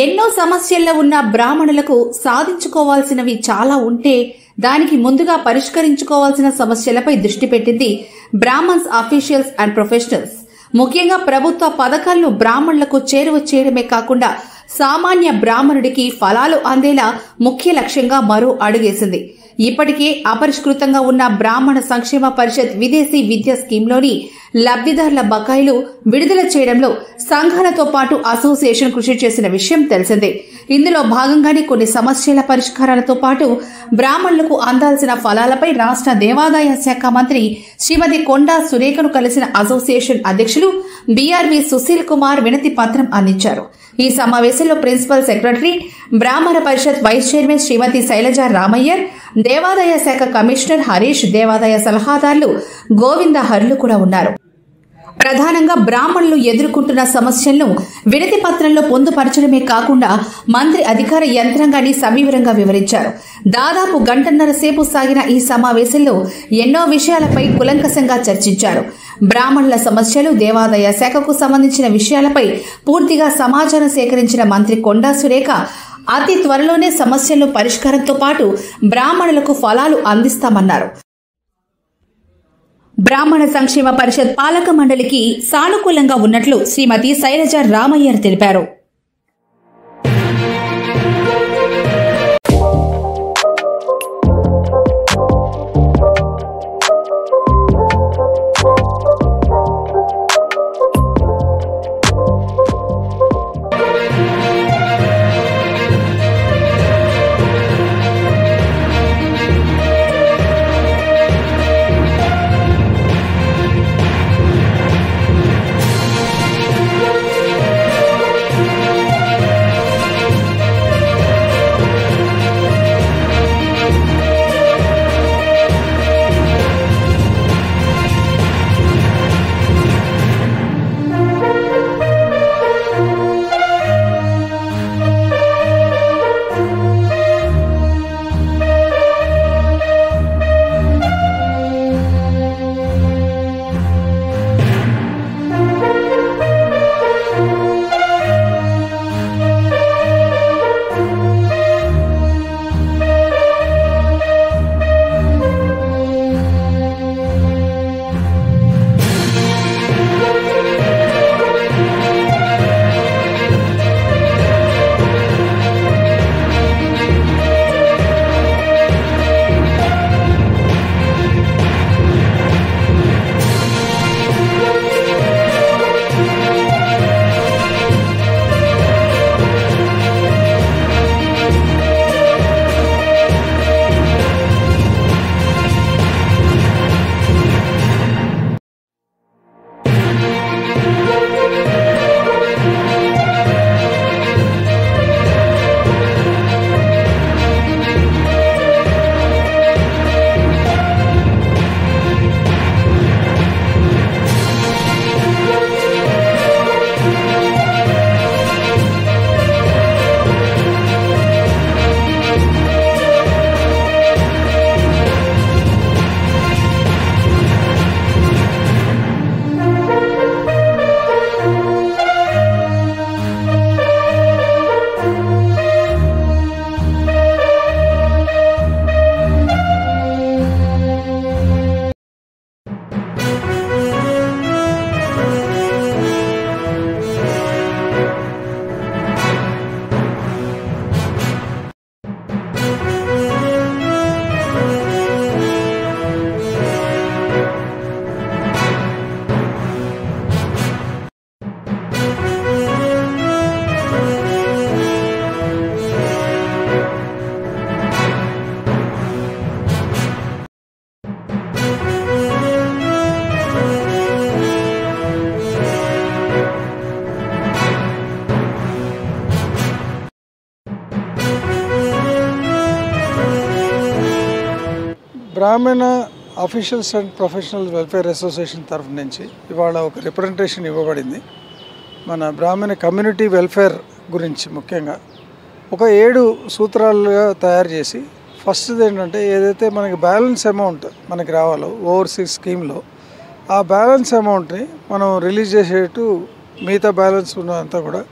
ఎన్నో సమస్యల్లో ఉన్న బ్రాహ్మణులకు సాధించుకోవాల్సినవి చాలా ఉంటే దానికి ముందుగా పరిష్కరించుకోవాల్సిన సమస్యలపై దృష్టి పెట్టింది బ్రాహ్మణ్స్ అఫీషియల్స్ అండ్ ప్రొఫెషనల్స్. ముఖ్యంగా ప్రభుత్వ పథకాలను బ్రాహ్మణులకు చేరువ చేయడమే కాకుండా సామాన్య బ్రాహ్మణుడికి ఫలాలు అందేలా ముఖ్య లక్ష్యంగా మరో అడుగేసింది. ఇప్పటికే అపరిష్కృతంగా ఉన్న బ్రాహ్మణ సంక్షేమ పరిషత్ విదేశీ విద్యా స్కీమ్లోని లబ్ధిదారుల బకాయిలు విడుదల చేయడంలో సంఘాలతో పాటు అసోసియేషన్ కృషి చేసిన విషయం తెలిసిందే. ఇందులో భాగంగానే కొన్ని సమస్యల పరిష్కారాలతో పాటు బ్రాహ్మణులకు అందాల్సిన ఫలాలపై రాష్ట్ర దేవాదాయ శాఖ మంత్రి శ్రీమతి కొండా సురేఖను కలిసిన అసోసియేషన్ అధ్యక్షులు బీఆర్వీ సుశీల్ కుమార్ వినతి పత్రం అందించారు. ఈ సమావేశంలో ప్రిన్సిపల్ సెక్రటరీ, బ్రాహ్మణ పరిషత్ వైస్ చైర్మన్ శ్రీమతి శైలజ రామయ్యర్, దేవాదాయ శాఖ కమిషనర్ హరీష్, దేవాదాయ సలహాదారులు గోవింద హర్లు కూడా ఉన్నారు. ప్రధానంగా బ్రాహ్మణులు ఎదుర్కొంటున్న సమస్యలను వినతి పత్రంలో పొందుపరచడమే కాకుండా మంత్రి అధికార యంత్రాంగాన్ని సవివరంగా వివరించారు. దాదాపు గంటన్నర సేపు సాగిన ఈ సమావేశంలో ఎన్నో విషయాలపై కులంకషంగా చర్చించారు. బ్రాహ్మణుల సమస్యలు, దేవాదాయ శాఖకు సంబంధించిన విషయాలపై పూర్తిగా సమాచారం సేకరించిన మంత్రి కొండా సురేఖ అతి త్వరలోనే సమస్యలను పరిష్కారంతో పాటు బ్రాహ్మణులకు ఫలాలు అందిస్తామన్నారు. బ్రాహ్మణ సంక్షేమ పరిషత్ పాలక మండలికి సానుకూలంగా ఉన్నట్లు శ్రీమతి శైలజ రామయ్యర్ తెలిపారు. బ్రాహ్మణ officials and professional welfare association తరఫు నుంచి ఇవాళ ఒక రిప్రజెంటేషన్ ఇవ్వబడింది. మన బ్రాహ్మణ కమ్యూనిటీ వెల్ఫేర్ గురించి ముఖ్యంగా ఒక 7 సూత్రాలుగా తయారు చేసి, ఫస్ట్ది ఏంటంటే ఏదైతే మనకి బ్యాలెన్స్ అమౌంట్ మనకి రావాలో ఓవర్సీస్ స్కీమ్లో ఆ బ్యాలెన్స్ అమౌంట్ని మనం రిలీజ్ చేసేట్టు మిగతా బ్యాలెన్స్ ఉన్నదంతా కూడా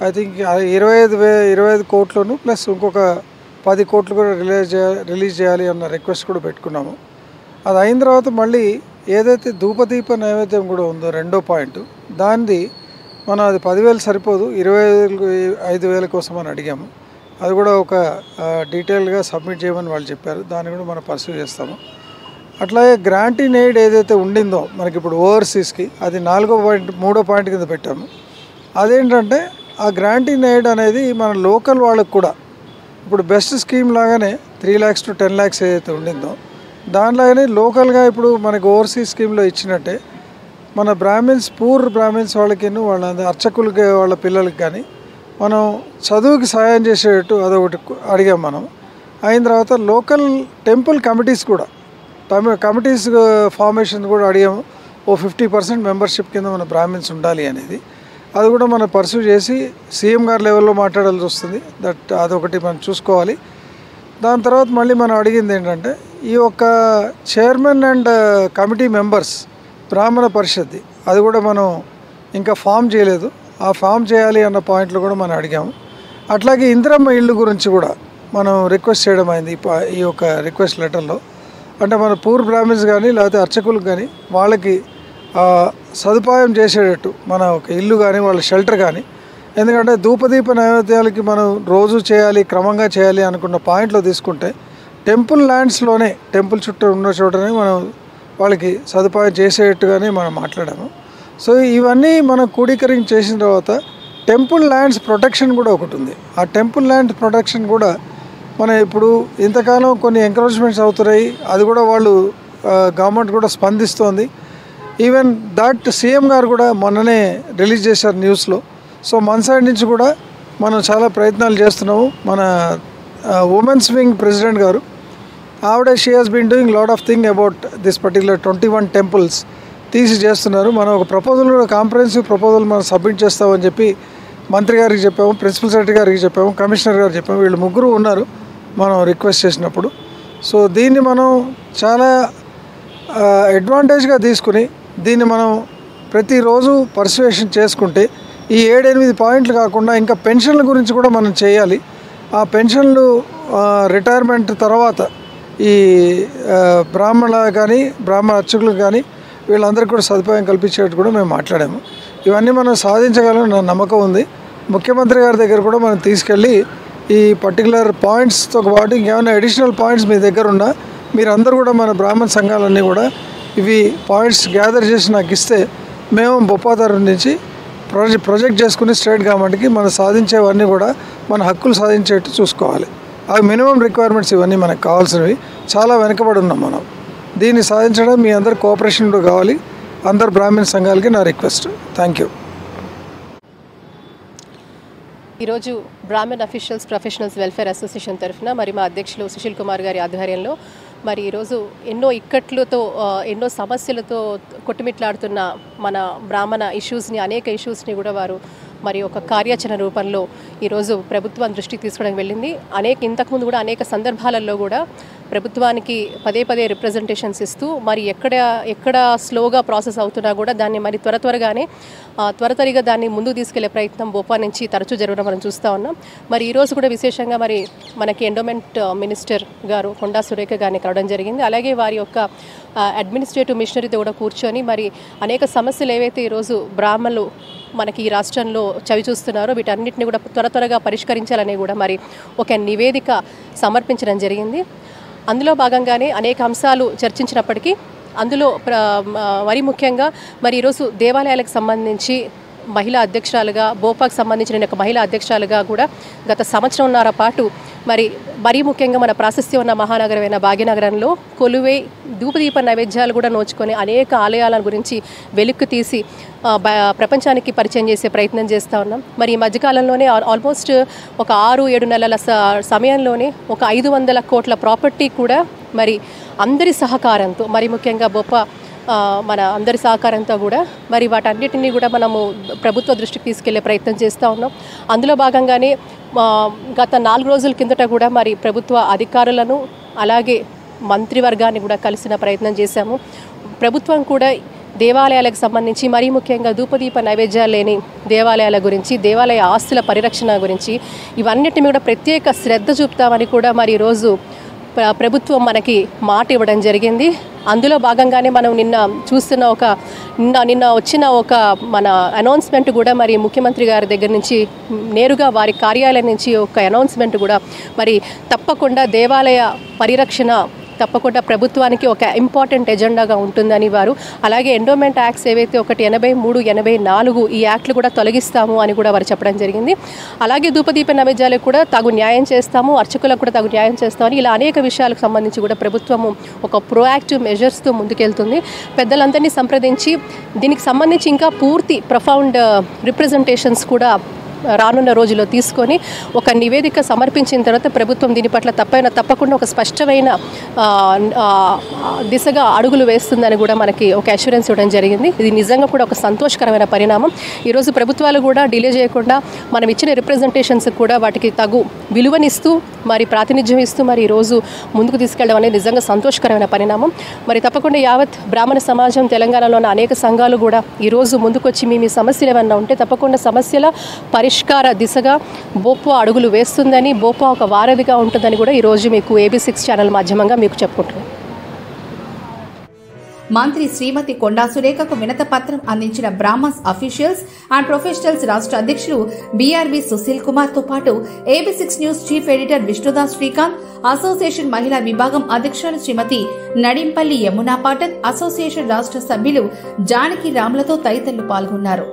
ఐ థింక్ 25 కోట్లను ప్లస్ ఇంకొక 10 కోట్లు కూడా రిలీజ్ చేయాలి అన్న రిక్వెస్ట్ కూడా పెట్టుకున్నాము. అది అయిన తర్వాత మళ్ళీ ఏదైతే ధూపదీప నైవేద్యం కూడా ఉందో రెండో పాయింట్, దానిది మనం అది 10,000 సరిపోదు, 25,000 కోసం అని అడిగాము. అది కూడా ఒక డీటెయిల్గా సబ్మిట్ చేయమని వాళ్ళు చెప్పారు. దాన్ని కూడా మనం పర్సూ చేస్తాము. అట్లాగే గ్రాంట్ ఇన్ ఎయిడ్ ఏదైతే ఉండిందో మనకి ఇప్పుడు ఓవర్సీస్కి, అది 3వ పాయింట్ కింద పెట్టాము. అదేంటంటే ఆ గ్రాంట్ ఇన్ ఎయిడ్ అనేది మన లోకల్ వాళ్ళకు కూడా ఇప్పుడు బెస్ట్ స్కీమ్ లాగానే 3 lakhs to 10 lakhs ఏదైతే ఉండిందో దానిలాగానే లోకల్గా ఇప్పుడు మనకి ఓవర్సీస్ స్కీమ్లో ఇచ్చినట్టే మన పూర్ బ్రాహ్మిన్స్ వాళ్ళకి, వాళ్ళ అర్చకులకి, వాళ్ళ పిల్లలకి కానీ మనం చదువుకి సహాయం చేసేటట్టు అదొకటి అడిగాం మనం. అయిన తర్వాత లోకల్ టెంపుల్ కమిటీస్ కూడా కమిటీస్ ఫార్మేషన్ కూడా అడిగాము. 50% మెంబర్షిప్ కింద మన బ్రాహ్మిన్స్ ఉండాలి అనేది. అది కూడా మనం పర్సూ చేసి సీఎం గారి లెవెల్లో మాట్లాడాల్సి వస్తుంది. అదొకటి మనం చూసుకోవాలి. దాని తర్వాత మళ్ళీ మనం అడిగింది ఏంటంటే ఈ యొక్క చైర్మన్ అండ్ కమిటీ మెంబర్స్ బ్రాహ్మణ పరిషత్ది, అది కూడా మనం ఇంకా ఫామ్ చేయలేదు. ఆ ఫామ్ చేయాలి అన్న పాయింట్లు కూడా మనం అడిగాము. అట్లాగే ఇందిరమ్మ ఇళ్ళు గురించి కూడా మనం రిక్వెస్ట్ చేయడం అయింది ఈ యొక్క రిక్వెస్ట్ లెటర్లో. అంటే మన పూర్ బ్రాహ్మిన్స్ కానీ లేకపోతే అర్చకులకు కానీ వాళ్ళకి సదుపాయం చేసేటట్టు మన ఒక ఇల్లు కానీ వాళ్ళ షెల్టర్ కానీ, ఎందుకంటే ధూపదీప నైవేద్యాలకి మనం రోజు చేయాలి, క్రమంగా చేయాలి అనుకున్న పాయింట్లో తీసుకుంటే టెంపుల్ ల్యాండ్స్లోనే టెంపుల్ చుట్టూ ఉన్న చోటనే మనం వాళ్ళకి సదుపాయం చేసేటట్టుగానే మనం మాట్లాడాము. సో ఇవన్నీ మనం కూడీకరించి చేసిన తర్వాత టెంపుల్ ల్యాండ్స్ ప్రొటెక్షన్ కూడా ఒకటి ఉంది. ఆ టెంపుల్ ల్యాండ్ ప్రొటెక్షన్ కూడా మనం ఇప్పుడు ఇంతకాలం కొన్ని ఎంకరేజ్మెంట్స్ అవుతున్నాయి, అది కూడా వాళ్ళు గవర్నమెంట్ కూడా స్పందిస్తోంది. ఈవెన్ దట్ సీఎం గారు కూడా మొన్ననే రిలీజ్ చేశారు న్యూస్లో. సో మన సైడ్ నుంచి కూడా మనం చాలా ప్రయత్నాలు చేస్తున్నాము. మన ఉమెన్స్ వింగ్ ప్రెసిడెంట్ గారు ఆవిడ she has been doing lot of thing about this particular 21 temples తీసి చేస్తున్నారు. మనం ఒక ప్రపోజల్ కూడా కాంప్రహెన్సివ్ ప్రపోజల్ మనం సబ్మిట్ చేస్తామని చెప్పి మంత్రి గారికి చెప్పాము, ప్రిన్సిపల్ సెక్రటరీ గారికి చెప్పాము, కమిషనర్ గారికి చెప్పాము. వీళ్ళు ముగ్గురు ఉన్నారు మనం రిక్వెస్ట్ చేసినప్పుడు. సో దీన్ని మనం చాలా అడ్వాంటేజ్గా తీసుకుని దీన్ని మనం ప్రతిరోజు పర్సువేషన్ చేసుకుంటే ఈ 7-8 పాయింట్లు కాకుండా ఇంకా పెన్షన్ల గురించి కూడా మనం చేయాలి. ఆ పెన్షన్లు రిటైర్మెంట్ తర్వాత ఈ బ్రాహ్మణ అర్చకులకు కానీ వీళ్ళందరికీ కూడా సదుపాయం కల్పించేట్టు కూడా మేము మాట్లాడాము. ఇవన్నీ మనం సాధించగలం నా నమ్మకం ఉంది. ముఖ్యమంత్రి గారి దగ్గర కూడా మనం తీసుకెళ్ళి ఈ పర్టికులర్ పాయింట్స్తో పాటు ఇంకేమైనా అడిషనల్ పాయింట్స్ మీ దగ్గర ఉన్నా మీరందరూ కూడా మన బ్రాహ్మణ సంఘాలన్నీ కూడా ఇవి పాయింట్స్ గ్యాదర్ చేసి నాకు ఇస్తే మేము బొప్పాదారు నుంచి ప్రొజెక్ట్ చేసుకుని స్టేట్ గవర్నమెంట్కి మనం సాధించేవన్నీ కూడా మన హక్కులు సాధించేట్టు చూసుకోవాలి. అవి మినిమం రిక్వైర్మెంట్స్ ఇవన్నీ మనకు కావాల్సినవి. చాలా వెనకబడి ఉన్నాం మనం. దీన్ని సాధించడం మీ అందరి కోఆపరేషన్ కూడా కావాలి. అందరు బ్రాహ్మణ సంఘాలకి నా రిక్వెస్ట్. Thank you. ఈరోజు Brahmin officials professionals welfare association తరఫున మరి మా అధ్యక్షులు సుశీల్ కుమార్ గారి ఆధ్వర్యంలో మరి ఈరోజు ఎన్నో ఇక్కట్లతో ఎన్నో సమస్యలతో కొట్టుమిట్లాడుతున్న మన బ్రాహ్మణ ఇష్యూస్ని, అనేక ఇష్యూస్ని కూడా వారు మరి ఒక కార్యాచరణ రూపంలో ఈరోజు ప్రభుత్వం దృష్టికి తీసుకోవడానికి వెళ్ళింది. ఇంతకుముందు కూడా అనేక సందర్భాలలో కూడా ప్రభుత్వానికి పదే రిప్రజెంటేషన్స్ ఇస్తూ మరి ఎక్కడ స్లోగా ప్రాసెస్ అవుతున్నా కూడా దాన్ని మరి త్వరగా దాన్ని ముందుకు తీసుకెళ్లే ప్రయత్నం భోపా నుంచి తరచూ జరగడం మనం చూస్తూ ఉన్నాం. మరి ఈరోజు కూడా విశేషంగా మరి మనకి ఎండోమెంట్ మినిస్టర్ గారు కొండా సురేఖ గారిని కలవడం జరిగింది. అలాగే వారి యొక్క అడ్మినిస్ట్రేటివ్ మిషనరీతో కూడా కూర్చొని మరి అనేక సమస్యలు ఏవైతే ఈరోజు బ్రాహ్మణులు మనకి ఈ రాష్ట్రంలో చవి చూస్తున్నారో వీటన్నిటిని కూడా త్వరగా పరిష్కరించాలని కూడా మరి ఒక నివేదిక సమర్పించడం జరిగింది. అందులో భాగంగానే అనేక అంశాలు చర్చించినప్పటికీ అందులో మరి ముఖ్యంగా మరి ఈరోజు దేవాలయాలకు సంబంధించి మహిళా అధ్యక్షురాలుగా, భోపాకు సంబంధించిన ఒక మహిళా అధ్యక్షురాలుగా కూడా గత సంవత్సరంన్నర పాటు మరీ ముఖ్యంగా మన ప్రాశస్త్యం ఉన్న మహానగరమైన భాగ్యనగరంలో కొలువై ధూపదీప నైవేద్యాలు కూడా నోచుకొని అనేక ఆలయాల గురించి వెలుక్కు తీసి ప్రపంచానికి పరిచయం చేసే ప్రయత్నం చేస్తూ ఉన్నాం. మరి ఈ మధ్యకాలంలోనే ఆల్మోస్ట్ ఒక 6-7 నెలల సమయంలోనే ఒక 500 కోట్ల ప్రాపర్టీ కూడా మరి అందరి సహకారంతో, మరి ముఖ్యంగా మన అందరి సహకారంతో కూడా మరి వాటన్నిటిని కూడా మనము ప్రభుత్వ దృష్టికి తీసుకెళ్లే ప్రయత్నం చేస్తూ ఉన్నాం. అందులో భాగంగానే గత 4 రోజుల కిందట కూడా మరి ప్రభుత్వ అధికారులను అలాగే మంత్రివర్గాన్ని కూడా కలిసిన ప్రయత్నం చేశాము. ప్రభుత్వం కూడా దేవాలయాలకు సంబంధించి మరీ ముఖ్యంగా ధూపదీప నైవేద్యాలు లేని దేవాలయాల గురించి, దేవాలయ ఆస్తుల పరిరక్షణ గురించి ఇవన్నిటి కూడా ప్రత్యేక శ్రద్ధ చూపుతామని కూడా మరి ఈరోజు ప్రభుత్వం మనకి మాట ఇవ్వడం జరిగింది. అందులో భాగంగానే మనం నిన్న వచ్చిన ఒక మన అనౌన్స్మెంట్ కూడా మరి ముఖ్యమంత్రి గారి దగ్గర నుంచి నేరుగా వారి కార్యాలయం నుంచి ఒక అనౌన్స్మెంట్ కూడా మరి తప్పకుండా దేవాలయ పరిరక్షణ తప్పకుండా ప్రభుత్వానికి ఒక ఇంపార్టెంట్ ఎజెండాగా ఉంటుందని వారు, అలాగే ఎండోమెంట్ యాక్ట్స్ ఏవైతే 83, 84 ఈ యాక్ట్లు కూడా తొలగిస్తాము అని కూడా వారు చెప్పడం జరిగింది. అలాగే ధూపదీప నైవేద్యాలకు కూడా తగు న్యాయం చేస్తాము, అర్చకులకు కూడా తగు న్యాయం చేస్తామని ఇలా అనేక విషయాలకు సంబంధించి కూడా ప్రభుత్వము ఒక ప్రోయాక్టివ్ మెజర్స్తో ముందుకెళ్తుంది. పెద్దలందరినీ సంప్రదించి దీనికి సంబంధించి ఇంకా పూర్తి ప్రొఫౌండ్ రిప్రజెంటేషన్స్ కూడా రానున్న రోజుల్లో తీసుకొని ఒక నివేదిక సమర్పించిన తర్వాత ప్రభుత్వం దీని పట్ల తప్పకుండా ఒక స్పష్టమైన దిశగా అడుగులు వేస్తుందని కూడా మనకి ఒక అష్యూరెన్స్ ఇవ్వడం జరిగింది. ఇది నిజంగా కూడా ఒక సంతోషకరమైన పరిణామం. ఈరోజు ప్రభుత్వాలు కూడా డిలే చేయకుండా మనం ఇచ్చిన రిప్రజెంటేషన్స్ కూడా వాటికి తగు విలువనిస్తూ మరి ప్రాతినిధ్యం ఇస్తూ మరి ఈరోజు ముందుకు తీసుకెళ్ళడం అనేది నిజంగా సంతోషకరమైన పరిణామం. మరి తప్పకుండా యావత్ బ్రాహ్మణ సమాజం, తెలంగాణలో ఉన్న అనేక సంఘాలు కూడా ఈరోజు ముందుకొచ్చి మీ సమస్యలు ఏమన్నా ఉంటే తప్పకుండా సమస్యల పరిష్కార దిశగా బోపా అడుగులు వేస్తుందని, బోపా ఒక వారధిగా ఉంటుందని కూడా ఈరోజు మీకు AB6 ఛానల్ మాధ్యమంగా మీకు చెప్పుకుంటున్నాను. మంత్రి శ్రీమతి కొండా సురేఖకు వినత పత్రం అందించిన బ్రాహ్మణ్స్ అఫీషియల్స్ అండ్ ప్రొఫెషనల్స్ రాష్ట్ర అధ్యక్షులు BRV సుశీల్ కుమార్ తో పాటు AB6 news chief editor Vishnudas Srikanth, association మహిళా విభాగం అధ్యక్షురాలు శ్రీమతి నడింపల్లి యమునా పాఠక్, అసోసియేషన్ రాష్ట్ర సభ్యులు జానకి రాములతో తదితరులు పాల్గొన్నారు.